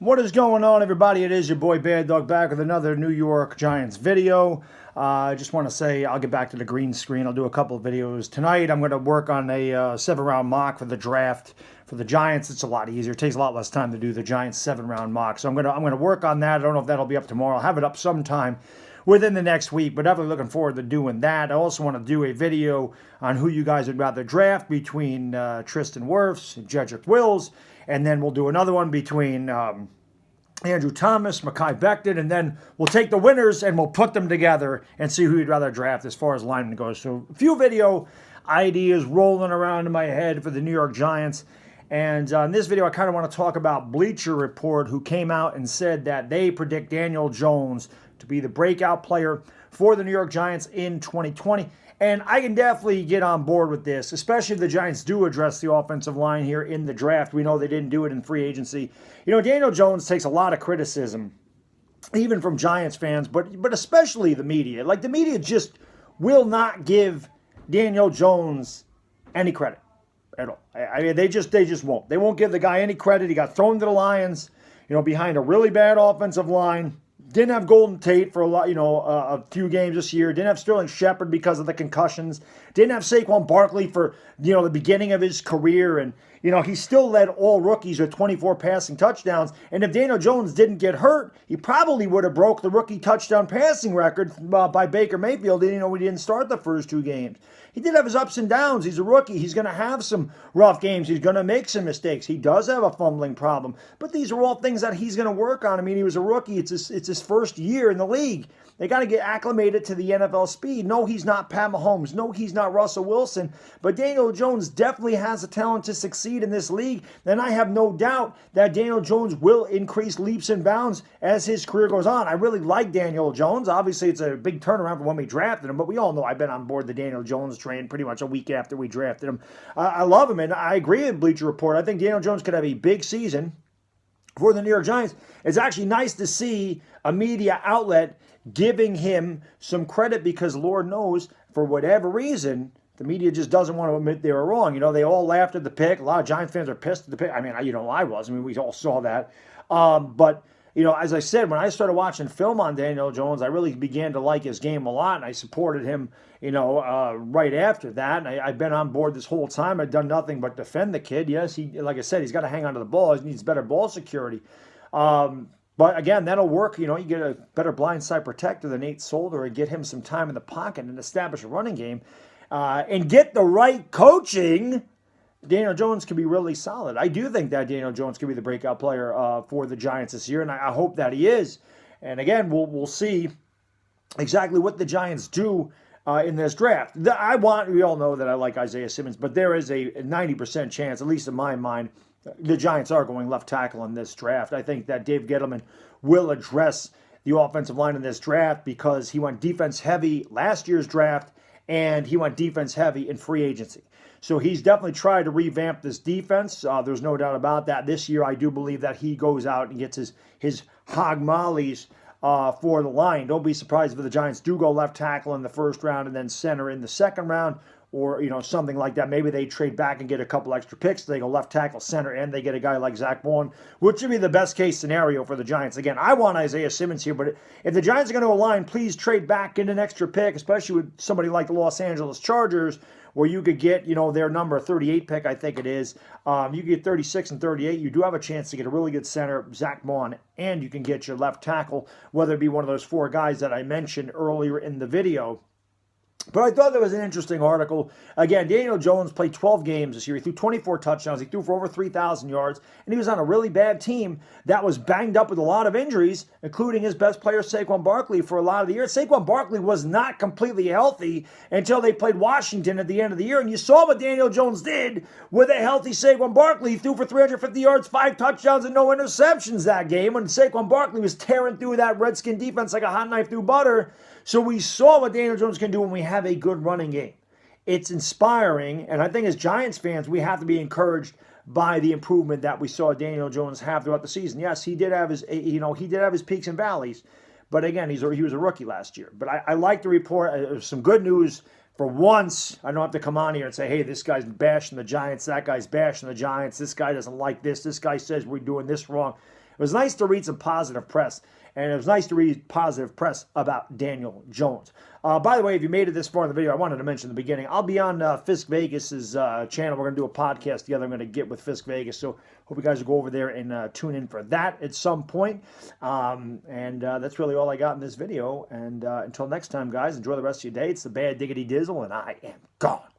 What is going on, everybody? It is your boy Baddog back with another New York Giants video. I just want to say I'll get back to the green screen. I'll do a couple of videos tonight. I'm going to work on a 7-round mock for the draft for the Giants. It's a lot easier. It takes a lot less time to do the Giants 7-round mock. So I'm going to work on that. I don't know if that'll be up tomorrow. I'll have it up sometime within the next week, but definitely looking forward to doing that. I also want to do a video on who you guys would rather draft between Tristan Wirfs and Jedrick Wills, and then we'll do another one between Andrew Thomas, Mekhi Becton, and then we'll take the winners and we'll put them together and see who you'd rather draft as far as linemen goes. So a few video ideas rolling around in my head for the New York Giants. And in this video, I kind of want to talk about Bleacher Report, who came out and said that they predict Daniel Jones to be the breakout player for the New York Giants in 2020. And I can definitely get on board with this, especially if the Giants do address the offensive line here in the draft. We know they didn't do it in free agency. You know, Daniel Jones takes a lot of criticism, even from Giants fans, but especially the media. Like, the media just will not give Daniel Jones any credit at all. I mean, they just won't. They won't give the guy any credit. He got thrown to the Lions, you know, behind a really bad offensive line. Didn't have Golden Tate for a few games this year. Didn't have Sterling Shepard because of the concussions. Didn't have Saquon Barkley for, the beginning of his career. And, he still led all rookies with 24 passing touchdowns. And if Daniel Jones didn't get hurt, he probably would have broke the rookie touchdown passing record by Baker Mayfield. We didn't start the first 2 games. He did have his ups and downs. He's a rookie. He's going to have some rough games. He's going to make some mistakes. He does have a fumbling problem. But these are all things that he's going to work on. I mean, he was a rookie. It's his first year in the league. They got to get acclimated to the NFL speed. No, he's not Pat Mahomes. No, he's not Russell Wilson. But Daniel Jones definitely has the talent to succeed in this league. And I have no doubt that Daniel Jones will increase leaps and bounds as his career goes on. I really like Daniel Jones. Obviously, it's a big turnaround from when we drafted him. But we all know I've been on board the Daniel Jones train pretty much a week after we drafted him. I love him, and I agree with Bleacher Report. I think Daniel Jones could have a big season for the New York Giants. It's actually nice to see a media outlet giving him some credit, because Lord knows, for whatever reason, the media just doesn't want to admit they were wrong. They all laughed at the pick. A lot of Giants fans are pissed at the pick. I mean, I was. I mean, we all saw that. But as I said, when I started watching film on Daniel Jones, I really began to like his game a lot, and I supported him, right after that. And I've been on board this whole time. I've done nothing but defend the kid. Yes, like I said, he's got to hang on to the ball. He needs better ball security. But again, that'll work. You get a better blindside protector than Nate Solder and get him some time in the pocket and establish a running game. And get the right coaching, Daniel Jones could be really solid. I do think that Daniel Jones could be the breakout player for the Giants this year, and I hope that he is. And again, we'll see exactly what the Giants do in this draft. We all know that I like Isaiah Simmons, but there is a 90% chance, at least in my mind, the Giants are going left tackle in this draft. I think that Dave Gettleman will address the offensive line in this draft, because he went defense heavy last year's draft, and he went defense heavy in free agency. So he's definitely tried to revamp this defense. There's no doubt about that. This year, I do believe that he goes out and gets his hog mollies for the line. Don't be surprised if the Giants do go left tackle in the first round and then center in the second round, or something like that. Maybe they trade back and get a couple extra picks. They go left tackle, center, and they get a guy like Zach Bourne, which would be the best case scenario for the Giants. Again, I want Isaiah Simmons here, but if the Giants are going to align, please trade back, get an extra pick, especially with somebody like the Los Angeles Chargers, where you could get, their number 38 pick, I think it is. You could get 36 and 38. You do have a chance to get a really good center, Zach Bourne, and you can get your left tackle, whether it be one of those 4 guys that I mentioned earlier in the video. But I thought that was an interesting article. Again, Daniel Jones played 12 games this year. He threw 24 touchdowns. He threw for over 3,000 yards. And he was on a really bad team that was banged up with a lot of injuries, including his best player, Saquon Barkley, for a lot of the year. Saquon Barkley was not completely healthy until they played Washington at the end of the year. And you saw what Daniel Jones did with a healthy Saquon Barkley. He threw for 350 yards, 5 touchdowns, and no interceptions that game, when Saquon Barkley was tearing through that Redskin defense like a hot knife through butter. So we saw what Daniel Jones can do when we have a good running game. It's inspiring, and I think as Giants fans, we have to be encouraged by the improvement that we saw Daniel Jones have throughout the season. Yes, he did have his, peaks and valleys, but again, he was a rookie last year. But I like the report. Some good news for once. I don't have to come on here and say, hey, this guy's bashing the Giants, that guy's bashing the Giants, this guy doesn't like this guy says we're doing this wrong. It was nice to read some positive press, and it was nice to read positive press about Daniel Jones. By the way, if you made it this far in the video, I wanted to mention in the beginning, I'll be on Fisk Vegas's channel. We're going to do a podcast together. I'm going to get with Fisk Vegas, so hope you guys will go over there and tune in for that at some point. And that's really all I got in this video. And until next time, guys, enjoy the rest of your day. It's the Bad Diggity Dizzle, and I am gone.